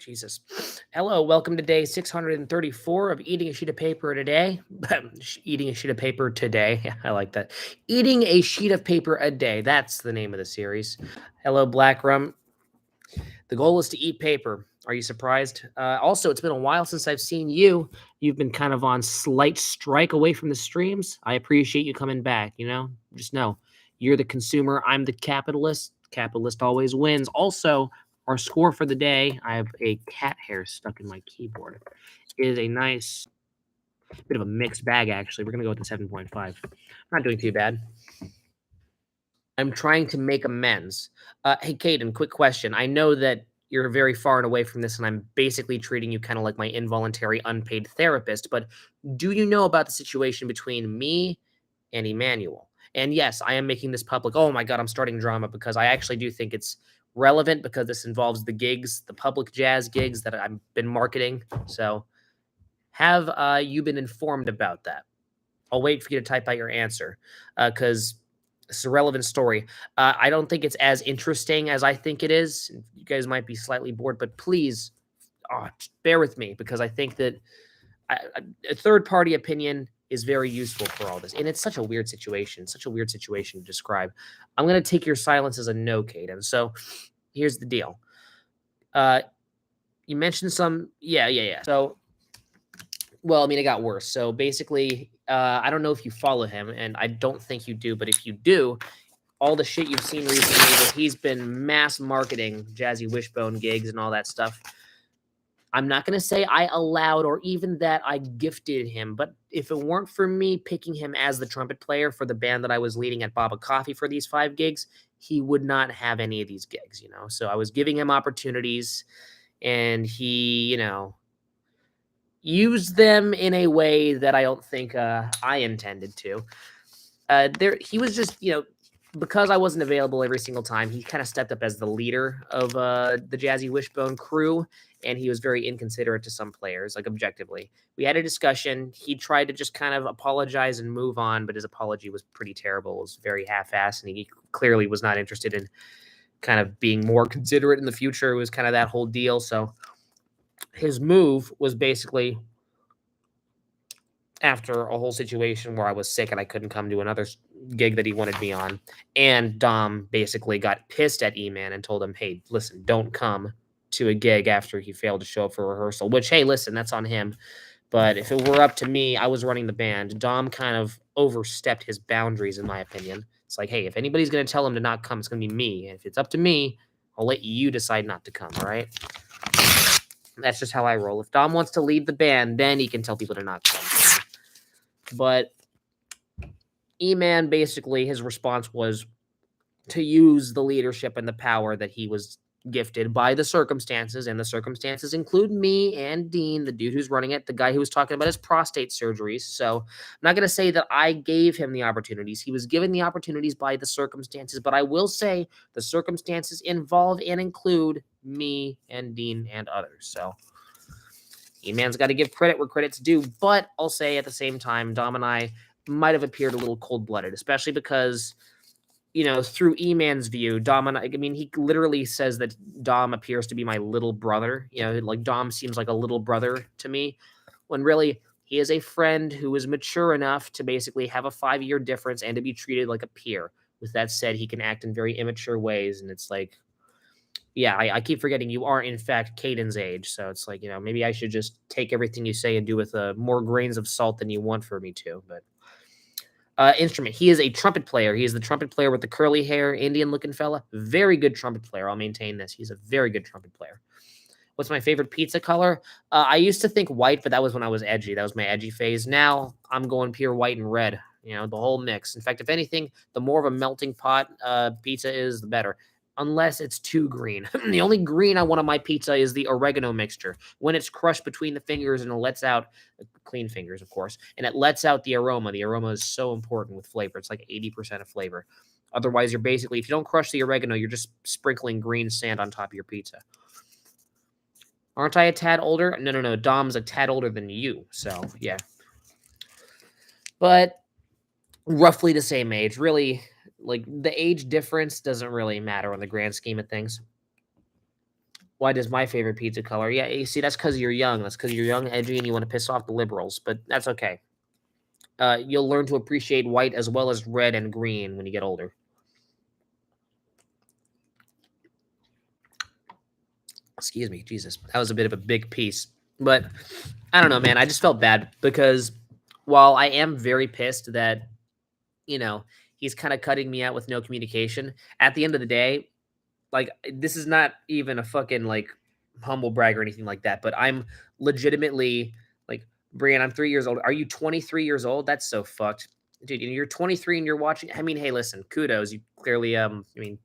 Jesus. Hello, welcome to day 634 of Eating a Sheet of Paper Today. Eating a sheet of paper today. Yeah, I like that. Eating a sheet of paper a day. That's the name of the series. Hello, Black Rum. The goal is to eat paper. Are you surprised? Also, it's been a while since I've seen you. You've been kind of on slight strike away from the streams. I appreciate you coming back, Just know you're the consumer, I'm the capitalist. Capitalist always wins. Also, our score for the day, I have a cat hair stuck in my keyboard, is a nice bit of a mixed bag, actually. We're going to go with the 7.5. Not doing too bad. I'm trying to make amends. Hey, Caden, quick question. I know that you're very far and away from this, and I'm basically treating you kind of like my involuntary unpaid therapist, but do you know about the situation between me and Emmanuel? And yes, I am making this public. Oh my God, I'm starting drama because I actually do think it's relevant because this involves the gigs, the public jazz gigs that I've been marketing. So have you been informed about that? I'll wait for you to type out your answer because it's a relevant story. I don't think it's as interesting as I think it is. You guys might be slightly bored, but please bear with me because I think that a third party opinion is very useful for all this. And it's such a weird situation, to describe. I'm going to take your silence as a no, Caden. So here's the deal. You mentioned some, yeah. So, well, I mean, it got worse. So basically, I don't know if you follow him, and I don't think you do, but if you do, all the shit you've seen recently that he's been mass marketing Jazzy Wishbone gigs and all that stuff. I'm not going to say I allowed or even that I gifted him, but if it weren't for me picking him as the trumpet player for the band that I was leading at Baba Coffee for these 5 gigs, he would not have any of these gigs, So I was giving him opportunities and he, used them in a way that I don't think I intended to. He was just, because I wasn't available every single time, he kind of stepped up as the leader of the Jazzy Wishbone crew, and he was very inconsiderate to some players, like objectively. We had a discussion. He tried to just kind of apologize and move on, but his apology was pretty terrible. It was very half-assed, and he clearly was not interested in kind of being more considerate in the future. It was kind of that whole deal. So his move was basically after a whole situation where I was sick and I couldn't come to another gig that he wanted me on. And Dom basically got pissed at E-Man and told him, hey, listen, don't come to a gig after he failed to show up for rehearsal, which, hey, listen, that's on him. But if it were up to me, I was running the band. Dom kind of overstepped his boundaries, in my opinion. It's like, hey, if anybody's going to tell him to not come, it's going to be me. If it's up to me, I'll let you decide not to come, all right? That's just how I roll. If Dom wants to lead the band, then he can tell people to not come. But E-Man, basically, his response was to use the leadership and the power that he was gifted by the circumstances, and the circumstances include me and Dean, the dude who's running it, the guy who was talking about his prostate surgeries. So I'm not going to say that I gave him the opportunities. He was given the opportunities by the circumstances, but I will say the circumstances involve and include me and Dean and others. So E-Man's got to give credit where credit's due, but I'll say at the same time, Dom and I might have appeared a little cold-blooded, especially because, through E-Man's view, he literally says that Dom appears to be my little brother. Like Dom seems like a little brother to me, when really he is a friend who is mature enough to basically have a 5-year difference and to be treated like a peer. With that said, he can act in very immature ways, and it's like, yeah, I keep forgetting you are, in fact, Caden's age. So it's like, maybe I should just take everything you say and do with more grains of salt than you want for me to. But instrument, he is a trumpet player. He is the trumpet player with the curly hair, Indian-looking fella. Very good trumpet player. I'll maintain this. He's a very good trumpet player. What's my favorite pizza color? I used to think white, but that was when I was edgy. That was my edgy phase. Now I'm going pure white and red, the whole mix. In fact, if anything, the more of a melting pot pizza is, the better. Unless it's too green. The only green I want on my pizza is the oregano mixture. When it's crushed between the fingers and it lets out, clean fingers, of course, and it lets out the aroma. The aroma is so important with flavor. It's like 80% of flavor. Otherwise, you're basically, if you don't crush the oregano, you're just sprinkling green sand on top of your pizza. Aren't I a tad older? No. Dom's a tad older than you. So, yeah. But roughly the same age. Really, like, the age difference doesn't really matter in the grand scheme of things. Why does my favorite pizza color? Yeah, you see, that's because you're young. That's because you're young, edgy, and you want to piss off the liberals. But that's okay. You'll learn to appreciate white as well as red and green when you get older. Excuse me, Jesus, that was a bit of a big piece. But I don't know, man. I just felt bad because while I am very pissed that you know he's kind of cutting me out with no communication, at the end of the day, like this is not even a fucking like humble brag or anything like that, but I'm legitimately like Brian, I'm 3 years old. Are you 23 years old? That's so fucked. Dude, you're 23 and you're watching. I mean, hey, listen, kudos. You clearly I mean,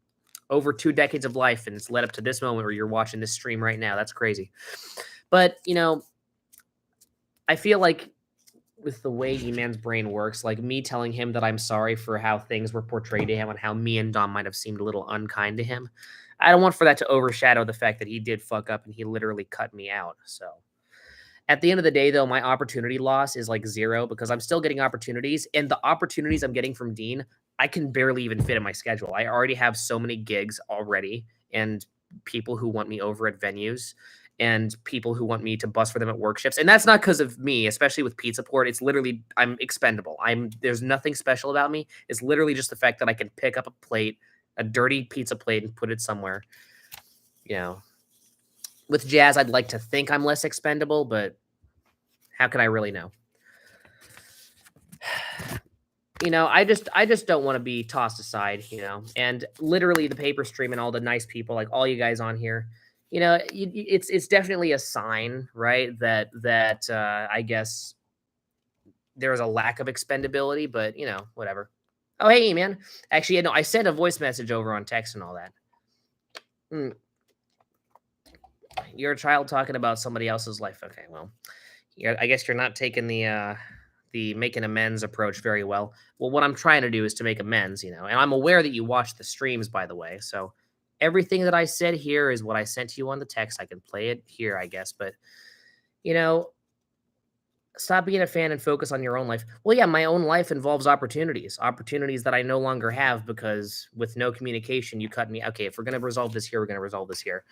over 2 decades of life and it's led up to this moment where you're watching this stream right now. That's crazy. But I feel like with the way E-Man's brain works, like me telling him that I'm sorry for how things were portrayed to him and how me and Dom might have seemed a little unkind to him. I don't want for that to overshadow the fact that he did fuck up and he literally cut me out. So at the end of the day, though, my opportunity loss is like zero because I'm still getting opportunities. And the opportunities I'm getting from Dean, I can barely even fit in my schedule. I already have so many gigs already and people who want me over at venues and people who want me to bus for them at work shifts. And that's not because of me, especially with Pizza Port. It's literally I'm expendable. There's nothing special about me. It's literally just the fact that I can pick up a plate, a dirty pizza plate, and put it somewhere. You know, with Jazz, I'd like to think I'm less expendable, but how can I really know? I just don't want to be tossed aside, And literally the paper stream and all the nice people, like all you guys on here, it's definitely a sign, right? That I guess there's a lack of expendability, but whatever. Oh, hey, man. Actually, no, I sent a voice message over on text and all that. Mm. You're a child talking about somebody else's life. Okay, well, I guess you're not taking the making amends approach very well. Well, what I'm trying to do is to make amends, and I'm aware that you watch the streams, by the way. So everything that I said here is what I sent you on the text. I can play it here, I guess, but you know, stop being a fan and focus on your own life. Well, yeah, my own life involves opportunities that I no longer have because with no communication, you cut me. Okay, if we're gonna resolve this here, we're gonna resolve this here.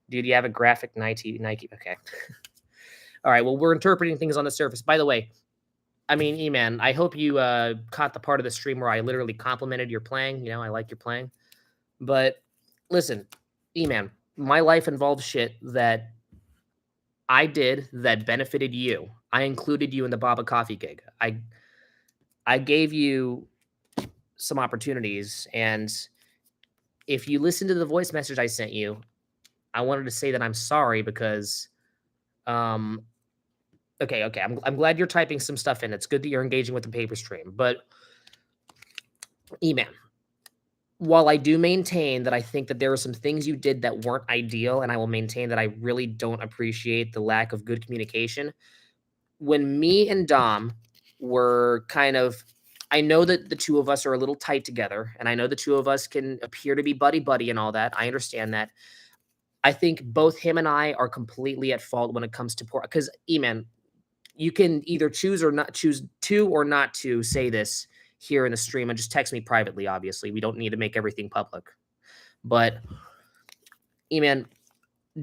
Dude, you have a graphic Nike. Okay. All right. Well, we're interpreting things on the surface. By the way, I mean, E-Man, I hope you caught the part of the stream where I literally complimented your playing. I like your playing. But listen, E-Man, my life involves shit that I did that benefited you. I included you in the Baba Coffee gig. I gave you some opportunities, and if you listen to the voice message I sent you, I wanted to say that I'm sorry because um okay. I'm glad you're typing some stuff in. It's good that you're engaging with the paper stream. But E-Man, while I do maintain that I think that there are some things you did that weren't ideal, and I will maintain that I really don't appreciate the lack of good communication. When me and Dom were kind of, I know that the two of us are a little tight together, and I know the two of us can appear to be buddy buddy and all that. I understand that. I think both him and I are completely at fault when it comes to poor. Because E-Man, you can either choose to or not to say this here in the stream, and just text me privately. Obviously, we don't need to make everything public. But E-Man,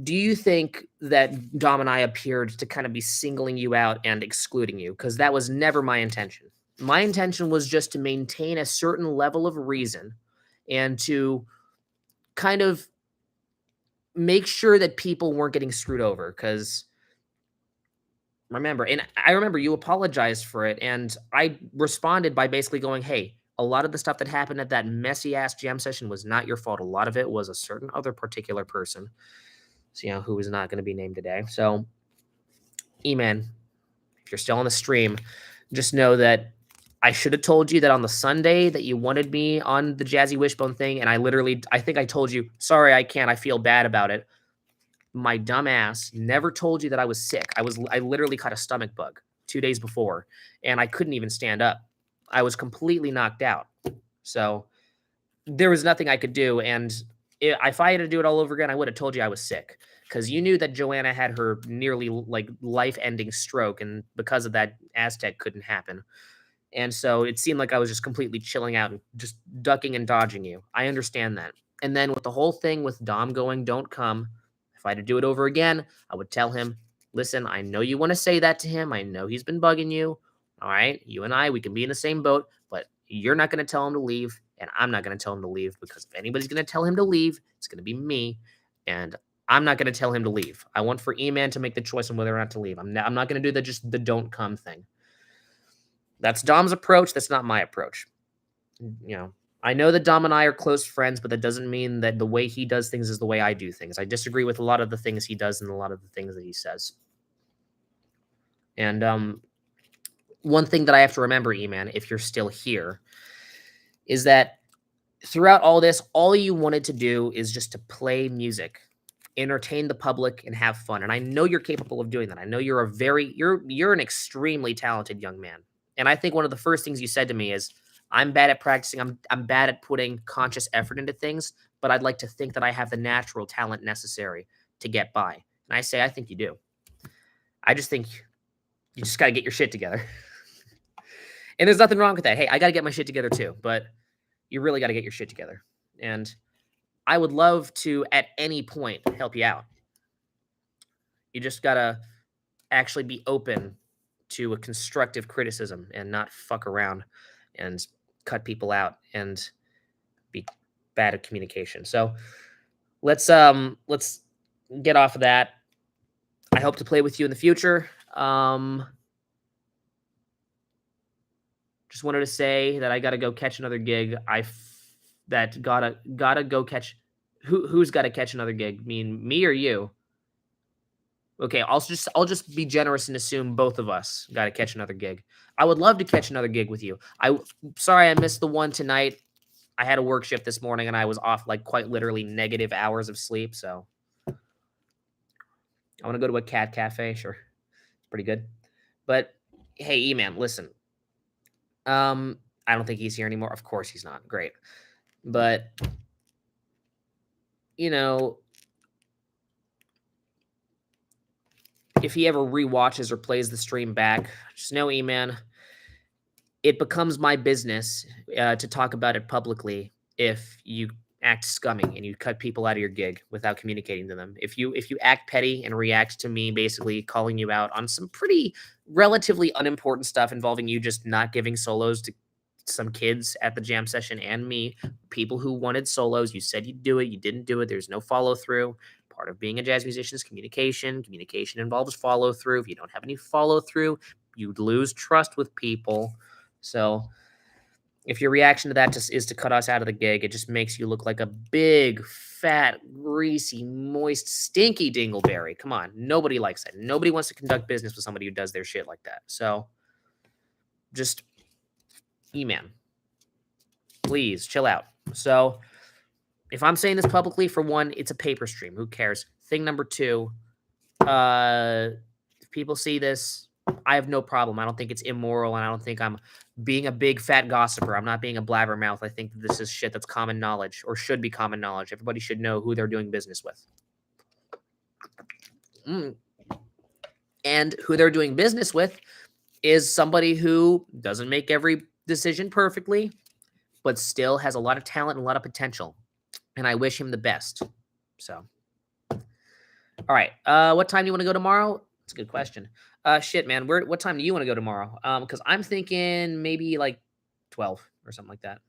do you think that Dom and I appeared to kind of be singling you out and excluding you? Because that was never my intention. My intention was just to maintain a certain level of reason and to kind of make sure that people weren't getting screwed over. Because I remember you apologized for it, and I responded by basically going, "Hey, a lot of the stuff that happened at that messy ass jam session was not your fault. A lot of it was a certain other particular person, so, who is not going to be named today." So, E-Man, if you're still on the stream, just know that I should have told you that on the Sunday that you wanted me on the Jazzy Wishbone thing, and I think I told you, "Sorry, I can't. I feel bad about it." My dumb ass never told you that I was sick. I literally caught a stomach bug 2 days before, and I couldn't even stand up. I was completely knocked out. So, there was nothing I could do, and if I had to do it all over again, I would have told you I was sick because you knew that Joanna had her nearly like life-ending stroke, and because of that, Aztec couldn't happen. And so it seemed like I was just completely chilling out and just ducking and dodging you. I understand that. And then with the whole thing with Dom going, "Don't come," I had to do it over again, I would tell him, listen, I know you want to say that to him. I know he's been bugging you. All right. You and I, we can be in the same boat, but you're not going to tell him to leave. And I'm not going to tell him to leave, because if anybody's going to tell him to leave, it's going to be me. And I'm not going to tell him to leave. I want for E-Man to make the choice on whether or not to leave. I'm not going to do just the don't come thing. That's Dom's approach. That's not my approach. I know that Dom and I are close friends, but that doesn't mean that the way he does things is the way I do things. I disagree with a lot of the things he does and a lot of the things that he says. And one thing that I have to remember, E-Man, if you're still here, is that throughout all this, all you wanted to do is just to play music, entertain the public, and have fun. And I know you're capable of doing that. I know you're an extremely talented young man. And I think one of the first things you said to me is, I'm bad at practicing. I'm bad at putting conscious effort into things, but I'd like to think that I have the natural talent necessary to get by. And I say, I think you do. I just think you just got to get your shit together. And there's nothing wrong with that. Hey, I got to get my shit together too, but you really got to get your shit together. And I would love to, at any point, help you out. You just got to actually be open to a constructive criticism and not fuck around and cut people out and be bad at communication. So let's get off of that. I hope to play with you in the future. Just wanted to say that I got to go catch another gig. Gotta go catch. Who's got to catch another gig? I mean, me or you? Okay, I'll just be generous and assume both of us got to catch another gig. I would love to catch another gig with you. Sorry I missed the one tonight. I had a work shift this morning and I was off like quite literally negative hours of sleep. So I want to go to a cat cafe. Sure, pretty good. But hey, E-Man, listen. I don't think he's here anymore. Of course he's not. Great, but if he ever rewatches or plays the stream back, just know, E-Man, it becomes my business to talk about it publicly if you act scummy and you cut people out of your gig without communicating to them. If you act petty and react to me basically calling you out on some pretty relatively unimportant stuff involving you just not giving solos to some kids at the jam session and me, people who wanted solos, you said you'd do it, you didn't do it, there's no follow through. Part of being a jazz musician is communication. Communication involves follow through. If you don't have any follow through, you lose trust with people. So if your reaction to that just is to cut us out of the gig, it just makes you look like a big, fat, greasy, moist, stinky dingleberry. Come on. Nobody likes that. Nobody wants to conduct business with somebody who does their shit like that. So just, E-Man, please chill out. So if I'm saying this publicly, for one, it's a paper stream. Who cares? Thing number two, if people see this, I have no problem. I don't think it's immoral, and I don't think I'm being a big fat gossiper. I'm not being a blabbermouth. I think this is shit that's common knowledge, or should be common knowledge. Everybody should know who they're doing business with. And who they're doing business with is somebody who doesn't make every decision perfectly, but still has a lot of talent and a lot of potential. And I wish him the best. So, all right. What time do you want to go tomorrow? That's a good question. Shit, man. What time do you want to go tomorrow? Because I'm thinking maybe like 12 or something like that.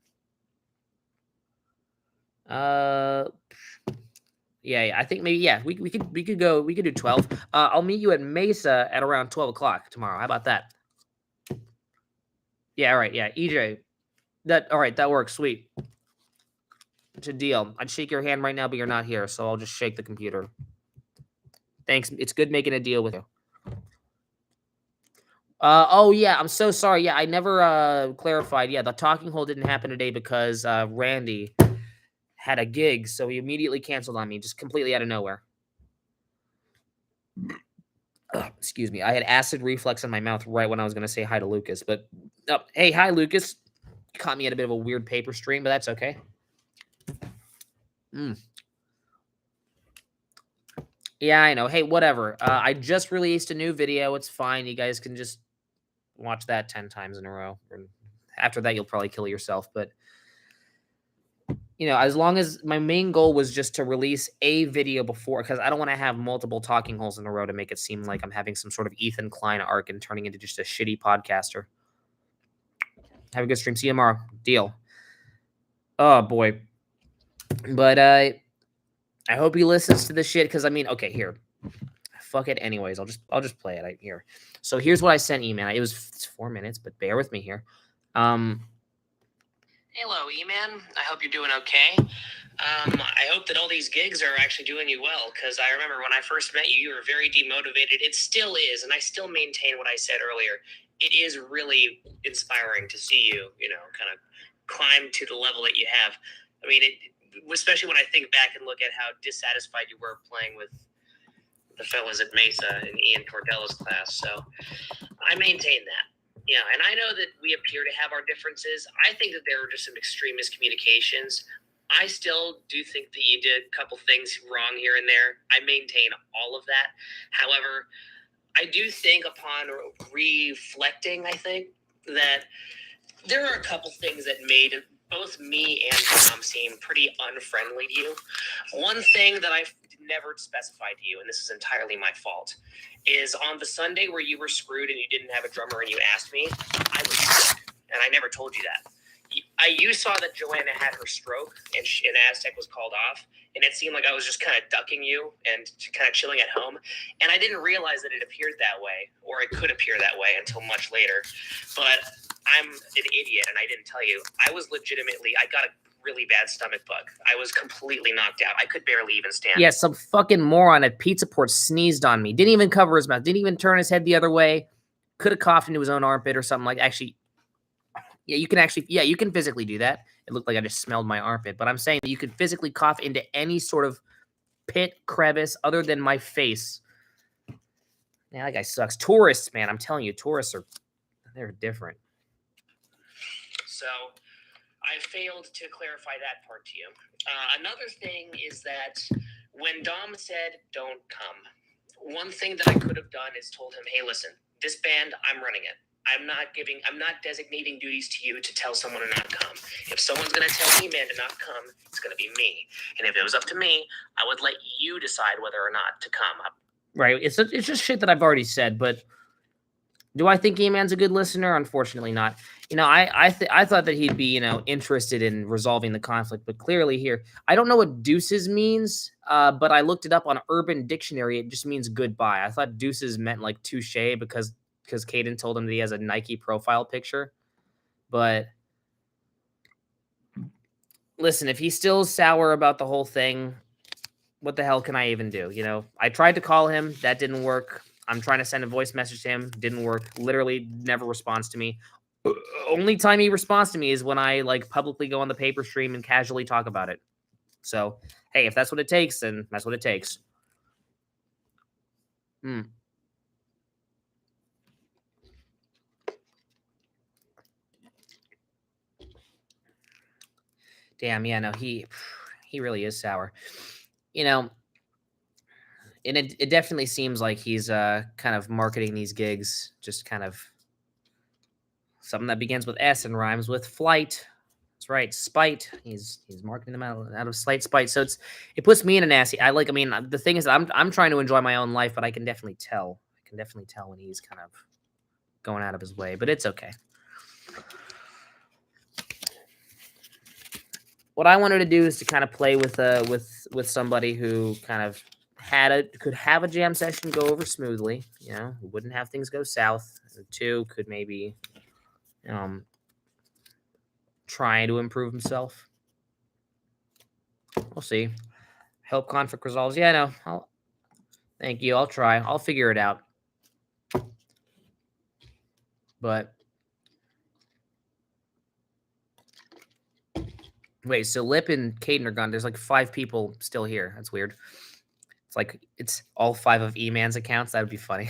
Yeah. I think maybe we could do 12. I'll meet you at Mesa at around 12 o'clock tomorrow. How about that? Yeah. All right. Yeah. EJ. All right. That works. Sweet. It's a deal. I'd shake your hand right now, but you're not here, so I'll just shake the computer. Thanks. It's good making a deal with you. Oh, yeah. I'm so sorry. Yeah, I never clarified. Yeah, the talking hole didn't happen today because Randy had a gig, so he immediately canceled on me, just completely out of nowhere. Excuse me. I had acid reflux in my mouth right when I was going to say hi to Lucas. But, hey, hi, Lucas. Caught me at a bit of a weird paper stream, but that's okay. Yeah, I know. Hey, whatever. I just released a new video. It's fine. You guys can just watch that 10 times in a row. And after that, you'll probably kill yourself. But as long as my main goal was just to release a video before, because I don't want to have multiple talking holes in a row to make it seem like I'm having some sort of Ethan Klein arc and turning into just a shitty podcaster. Have a good stream. See you tomorrow. Deal. Oh boy. But I hope he listens to this shit, because okay, here. Fuck it anyways. I'll just play it here. So here's what I sent E-Man. It's 4 minutes, but bear with me here. Hello, E-Man. I hope you're doing okay. I hope that all these gigs are actually doing you well, because I remember when I first met you, you were very demotivated. It still is, and I still maintain what I said earlier. It is really inspiring to see you, kind of climb to the level that you have. Especially when I think back and look at how dissatisfied you were playing with the fellas at Mesa in Ian Cordella's class. So I maintain that. Yeah, and I know that we appear to have our differences. I think that there are just some extreme miscommunications. I still do think that you did a couple things wrong here and there. I maintain all of that. However, I do think upon reflecting, I think that there are a couple things that made both me and Tom seem pretty unfriendly to you. One thing that I've never specified to you, and this is entirely my fault, is on the Sunday where you were screwed and you didn't have a drummer and you asked me, I was sick, and I never told you that. You saw that Joanna had her stroke and Aztec was called off, and it seemed like I was just kind of ducking you and kind of chilling at home, and I didn't realize that it appeared that way, or it could appear that way until much later. But I'm an idiot, and I didn't tell you. I got a really bad stomach bug. I was completely knocked out. I could barely even stand. Yeah, some fucking moron at Pizza Port sneezed on me. Didn't even cover his mouth. Didn't even turn his head the other way. Could have coughed into his own armpit or something like. Actually, yeah, you can physically do that. It looked like I just smelled my armpit, but I'm saying that you could physically cough into any sort of pit, crevice other than my face. Yeah, that guy sucks. Tourists, man, I'm telling you, they're different. So I failed to clarify that part to you. Another thing is that when Dom said, don't come, one thing that I could have done is told him, hey, listen, this band, I'm running it. I'm not designating duties to you to tell someone to not come. If someone's going to tell E-Man to not come, it's going to be me. And if it was up to me, I would let you decide whether or not to come. Right. It's just shit that I've already said, but do I think E-Man's a good listener? Unfortunately not. I thought that he'd be, interested in resolving the conflict, but clearly here, I don't know what deuces means, but I looked it up on Urban Dictionary. It just means goodbye. I thought deuces meant like touche because Caden told him that he has a Nike profile picture. But listen, if he's still sour about the whole thing, what the hell can I even do? I tried to call him. That didn't work. I'm trying to send a voice message to him. Didn't work. Literally never responds to me. Only time he responds to me is when I publicly go on the paper stream and casually talk about it. So, hey, if that's what it takes, then that's what it takes. Damn, yeah, no, he really is sour. And it definitely seems like he's kind of marketing these gigs, just kind of something that begins with S and rhymes with flight. That's right, spite. He's marketing them out of slight spite. So it puts me in a nasty. The thing is, that I'm trying to enjoy my own life, but I can definitely tell. When he's kind of going out of his way. But it's okay. What I wanted to do is to kind of play with somebody who kind of could have a jam session go over smoothly. Who wouldn't have things go south. And two, could maybe try to improve himself. We'll see. Help conflict resolves. Yeah, no. Thank you. I'll try. I'll figure it out. But wait, so Lip and Caden are gone. There's 5 people still here. That's weird. It's all 5 of E-Man's accounts. That would be funny.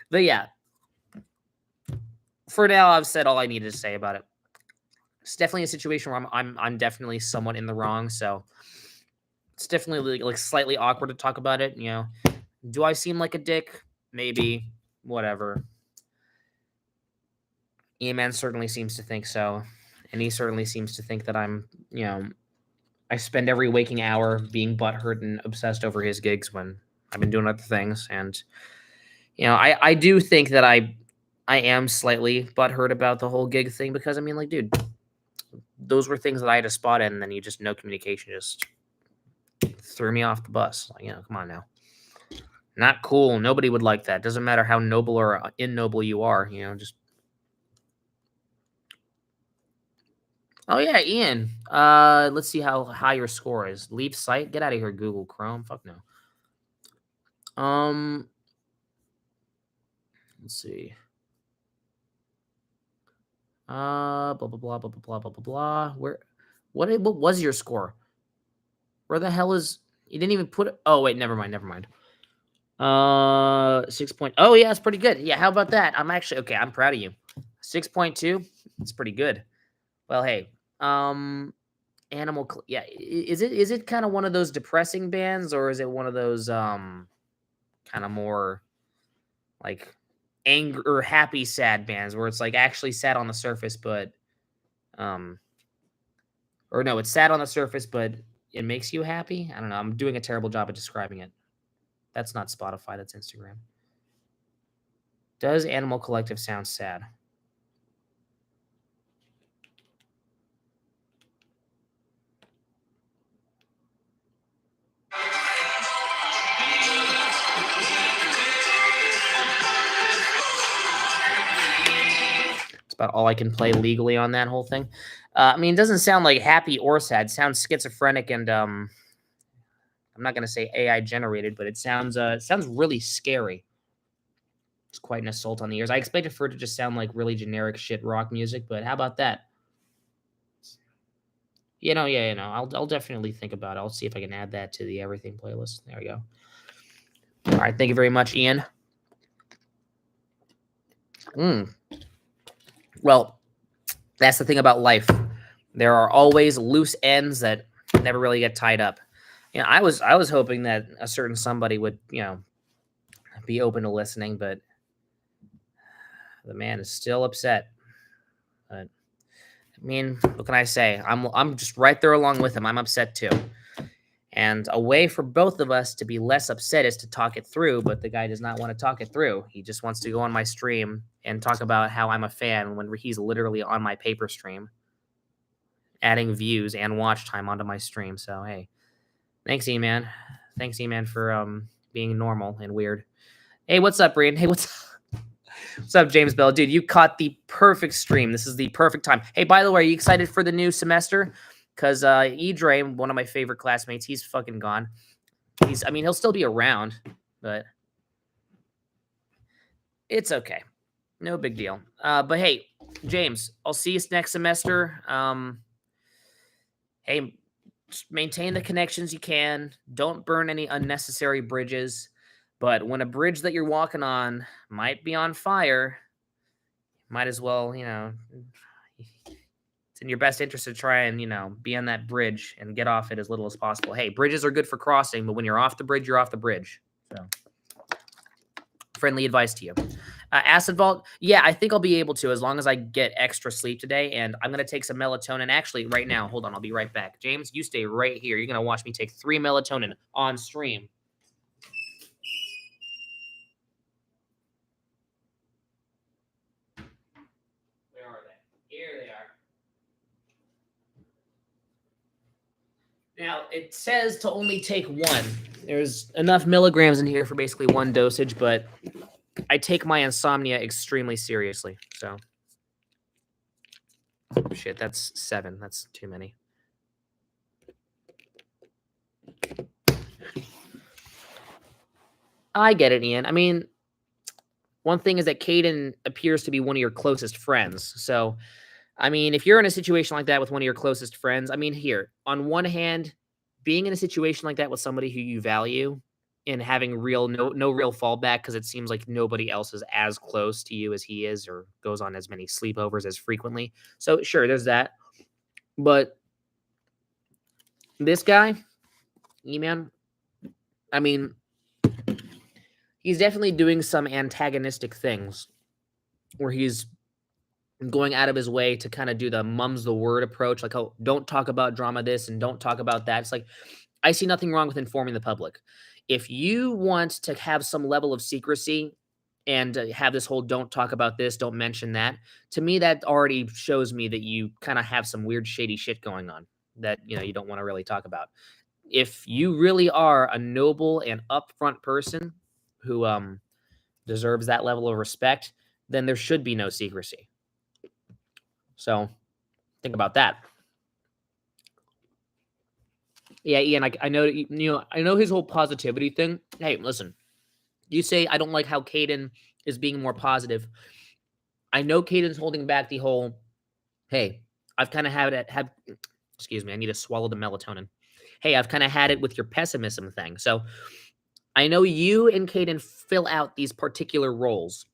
But yeah. For now, I've said all I needed to say about it. It's definitely a situation where I'm definitely somewhat in the wrong, so it's definitely slightly awkward to talk about it. Do I seem like a dick? Maybe. Whatever. E-Man certainly seems to think so, And he certainly seems to think that I'm, I spend every waking hour being butthurt and obsessed over his gigs when I've been doing other things. And, I do think that I am slightly butthurt about the whole gig thing because, I mean, like, dude, those were things that I had to spot in, and then no communication just threw me off the bus. Like, come on now. Not cool. Nobody would like that. Doesn't matter how noble or ignoble you are, just. Oh yeah, Ian. Let's see how high your score is. Leave site. Get out of here, Google Chrome. Fuck no. Let's see. Blah blah blah blah blah blah blah blah. What was your score? Where the hell is? You didn't even put it. Oh wait, never mind. 6 point. Oh yeah, it's pretty good. Yeah, how about that? I'm actually okay. I'm proud of you. 6.2. It's pretty good. Well, hey, yeah, is it kind of one of those depressing bands, or is it one of those kind of more like anger or happy sad bands where it's like actually sad on the surface, but or no, it's sad on the surface, but it makes you happy? I don't know. I'm doing a terrible job of describing it. That's not Spotify, that's Instagram. Does Animal Collective sound sad? It's about all I can play legally on that whole thing. I mean, it doesn't sound like happy or sad. It sounds schizophrenic and I'm not gonna say AI generated, but it sounds really scary. It's quite an assault on the ears. I expected for it to just sound like really generic shit rock music, but how about that? I'll definitely think about it. I'll see if I can add that to the everything playlist. There we go. All right, thank you very much, Ian. Well, that's the thing about life. There are always loose ends that never really get tied up. I was hoping that a certain somebody would, be open to listening, but the man is still upset. But I mean, what can I say? I'm just right there along with him. I'm upset too. And a way for both of us to be less upset is to talk it through, but the guy does not want to talk it through. He just wants to go on my stream and talk about how I'm a fan when he's literally on my paper stream, adding views and watch time onto my stream. So, hey, thanks, E-Man. Thanks, E-Man, for being normal and weird. Hey, what's up, Brian? Hey, what's up, James Bell? Dude, you caught the perfect stream. This is the perfect time. Hey, by the way, are you excited for the new semester? Because Edre, one of my favorite classmates, he's fucking gone. He'll still be around, but it's okay. No big deal. But hey, James, I'll see you next semester. Hey, just maintain the connections you can. Don't burn any unnecessary bridges. But when a bridge that you're walking on might be on fire, might as well, it's in your best interest to try and, be on that bridge and get off it as little as possible. Hey, bridges are good for crossing, but when you're off the bridge, you're off the bridge. So, friendly advice to you. Acid Vault, yeah, I think I'll be able to as long as I get extra sleep today. And I'm going to take some melatonin. Actually, right now, hold on, I'll be right back. James, you stay right here. You're going to watch me take 3 melatonin on stream. Where are they? Here they are. Now, it says to only take 1. There's enough milligrams in here for basically 1 dosage, but I take my insomnia extremely seriously, so. Oh, shit, that's 7. That's too many. I get it, Ian. I mean, one thing is that Caden appears to be one of your closest friends. So, I mean, if you're in a situation like that with one of your closest friends, I mean, here, on one hand, being in a situation like that with somebody who you value and having no real fallback because it seems like nobody else is as close to you as he is or goes on as many sleepovers as frequently. So, sure, there's that. But this guy, E-Man, I mean, he's definitely doing some antagonistic things where he's going out of his way to kind of do the mum's the word approach, like, oh, don't talk about drama this and don't talk about that. It's like, I see nothing wrong with informing the public. If you want to have some level of secrecy and have this whole don't talk about this, don't mention that, to me, that already shows me that you kind of have some weird, shady shit going on that, you don't want to really talk about. If you really are a noble and upfront person who deserves that level of respect, then there should be no secrecy. So think about that. Yeah, Ian, I know I know his whole positivity thing. Hey, listen, you say I don't like how Caden is being more positive. I know Caden's holding back the whole, hey, I've kind of had excuse me, I need to swallow the melatonin. Hey, I've kind of had it with your pessimism thing. So I know you and Caden fill out these particular roles.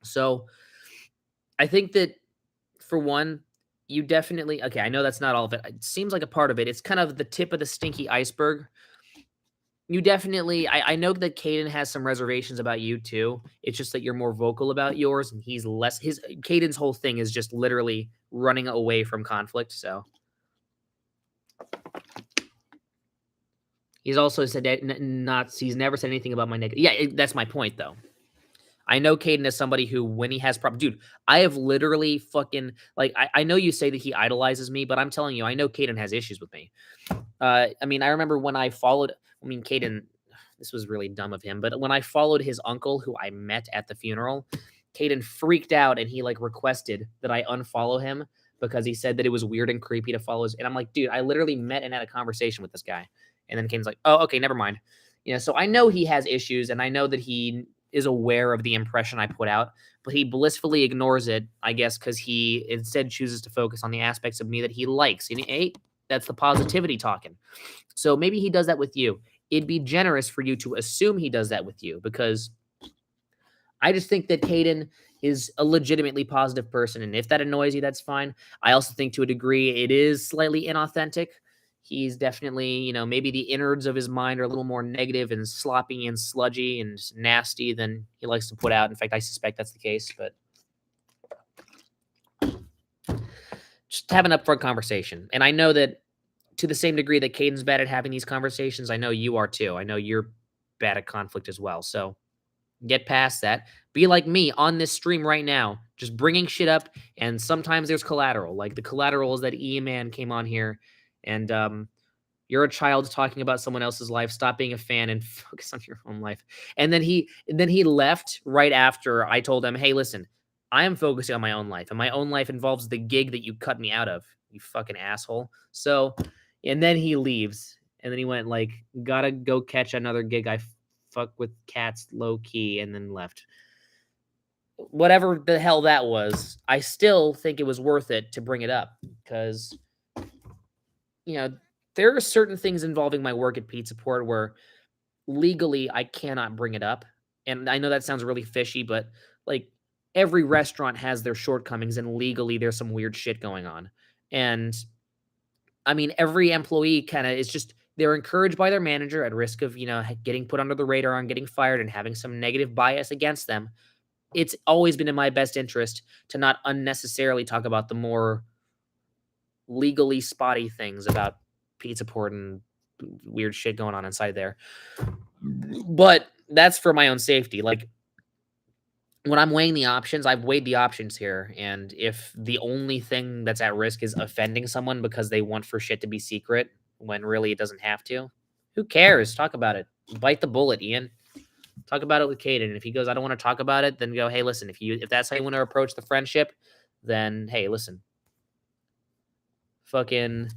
So I think that for one, you definitely okay, I know that's not all of it. It seems like a part of it. It's kind of the tip of the stinky iceberg. You definitely I know that Caden has some reservations about you too. It's just that you're more vocal about yours and he's less his Caden's whole thing is just literally running away from conflict, so he's also said that he's never said anything about my negative. Yeah, that's my point though. I know Caden is somebody who, when he has problems, dude, I have literally fucking like I know you say that he idolizes me, but I'm telling you, I know Caden has issues with me. I mean, I remember when I followed. I mean, Caden, this was really dumb of him, but when I followed his uncle, who I met at the funeral, Caden freaked out and he like requested that I unfollow him because he said that it was weird and creepy to follow his. And I'm like, dude, I literally met and had a conversation with this guy, and then Caden's like, oh, okay, never mind. So I know he has issues, and I know that he is aware of the impression I put out, but he blissfully ignores it, I guess, because he instead chooses to focus on the aspects of me that he likes. And hey, that's the positivity talking. So maybe he does that with you. It'd be generous for you to assume he does that with you because I just think that Caden is a legitimately positive person. And if that annoys you, that's fine. I also think to a degree it is slightly inauthentic. He's definitely, maybe the innards of his mind are a little more negative and sloppy and sludgy and nasty than he likes to put out. In fact, I suspect that's the case, but just have an upfront conversation. And I know that to the same degree that Caden's bad at having these conversations, I know you are too. I know you're bad at conflict as well. So get past that. Be like me on this stream right now, just bringing shit up. And sometimes there's collateral. Like the collateral is that E-Man came on here and you're a child talking about someone else's life. Stop being a fan and focus on your own life. And then he left right after I told him, hey, listen, I am focusing on my own life. And my own life involves the gig that you cut me out of, you fucking asshole. So, and then he leaves. And then he went like, gotta go catch another gig. I fuck with cats low key, and then left. Whatever the hell that was, I still think it was worth it to bring it up because, there are certain things involving my work at Pizza Port where legally I cannot bring it up. And I know that sounds really fishy, but like every restaurant has their shortcomings and legally there's some weird shit going on. And I mean, every employee kind of is just, they're encouraged by their manager at risk of, getting put under the radar and getting fired and having some negative bias against them. It's always been in my best interest to not unnecessarily talk about the more legally spotty things about Pizza Port and weird shit going on inside there. But that's for my own safety. Like, when I'm weighing the options, I've weighed the options here. And if the only thing that's at risk is offending someone because they want for shit to be secret when really it doesn't have to, who cares? Talk about it. Bite the bullet, Ian. Talk about it with Caden. If he goes, I don't want to talk about it, then go, hey, listen, if that's how you want to approach the friendship, then hey, listen. Fucking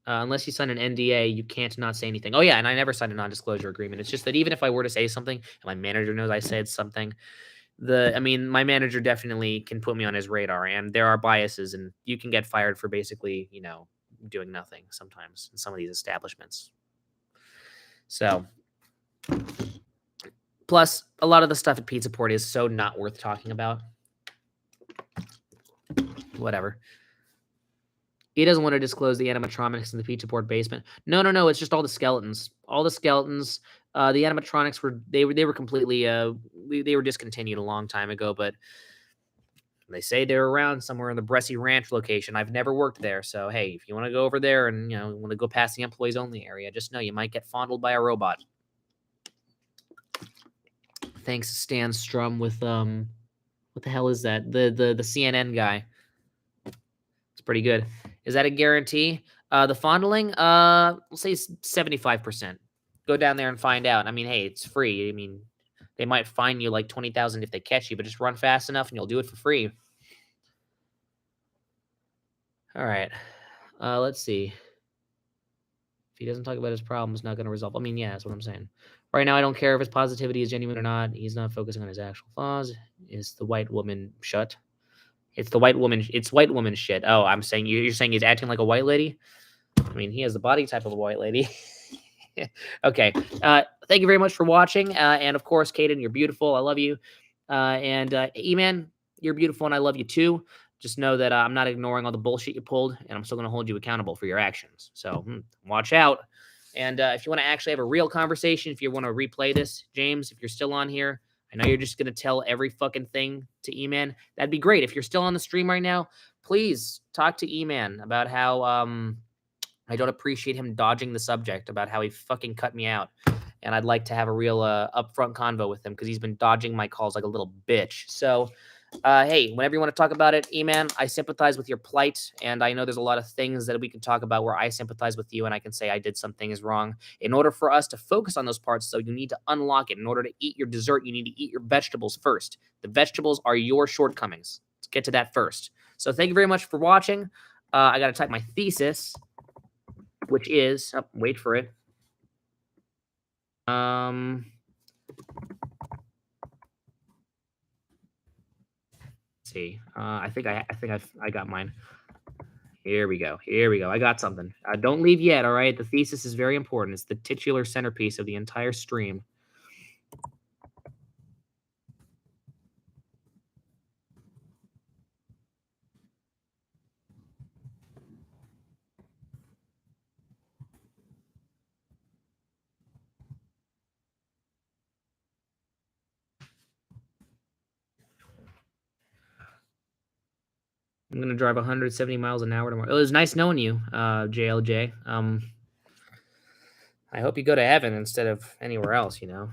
unless you sign an NDA, you can't not say anything. Oh, yeah, and I never signed a non-disclosure agreement. It's just that even if I were to say something and my manager knows I said something, my manager definitely can put me on his radar, and there are biases, and you can get fired for basically, doing nothing sometimes in some of these establishments. So, plus, a lot of the stuff at Pizza Port is so not worth talking about. Whatever. He doesn't want to disclose the animatronics in the Pizza Port basement. No. It's just all the skeletons. All the skeletons. The animatronics were completely they were discontinued a long time ago, but they say they're around somewhere in the Bressy Ranch location. I've never worked there, so hey, if you want to go over there and want to go past the employees only area, just know you might get fondled by a robot. Thanks, Stan Strum with what the hell is that? The CNN guy. It's pretty good. Is that a guarantee? The fondling, we'll say 75%. Go down there and find out. I mean, hey, it's free. I mean, they might fine you like 20,000 if they catch you, but just run fast enough and you'll do it for free. All right. Let's see. If he doesn't talk about his problem, it's not going to resolve. I mean, yeah, that's what I'm saying. Right now, I don't care if his positivity is genuine or not. He's not focusing on his actual flaws. Is the white woman shut? It's the white woman. It's white woman shit. Oh, I'm saying you're saying he's acting like a white lady. I mean, he has the body type of a white lady. Okay. Thank you very much for watching. And of course, Kaden, you're beautiful. I love you. And E-Man, you're beautiful, and I love you too. Just know that I'm not ignoring all the bullshit you pulled, and I'm still going to hold you accountable for your actions. So watch out. And if you want to actually have a real conversation, if you want to replay this, James, if you're still on here, I know you're just going to tell every fucking thing to E-Man. That'd be great. If you're still on the stream right now, please talk to E-Man about how I don't appreciate him dodging the subject, about how he fucking cut me out. And I'd like to have a real upfront convo with him because he's been dodging my calls like a little bitch. So, hey, whenever you want to talk about it, E-Man, I sympathize with your plight. And I know there's a lot of things that we can talk about where I sympathize with you and I can say I did some things wrong. In order for us to focus on those parts, though, you need to unlock it. In order to eat your dessert, you need to eat your vegetables first. The vegetables are your shortcomings. Let's get to that first. So thank you very much for watching. I got to type my thesis, which is, wait for it. Let's see. I think I got mine. Here we go. Here we go. I got something. Don't leave yet, all right? The thesis is very important. It's the titular centerpiece of the entire stream. I'm going to drive 170 miles an hour tomorrow. It was nice knowing you, JLJ. I hope you go to heaven instead of anywhere else, you know.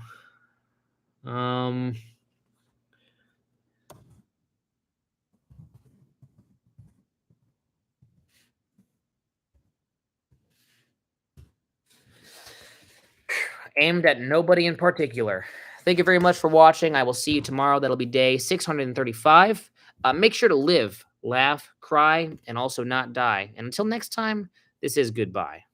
Aimed at nobody in particular. Thank you very much for watching. I will see you tomorrow. That'll be day 635. Make sure to live, laugh, cry, and also not die. And until next time, this is goodbye.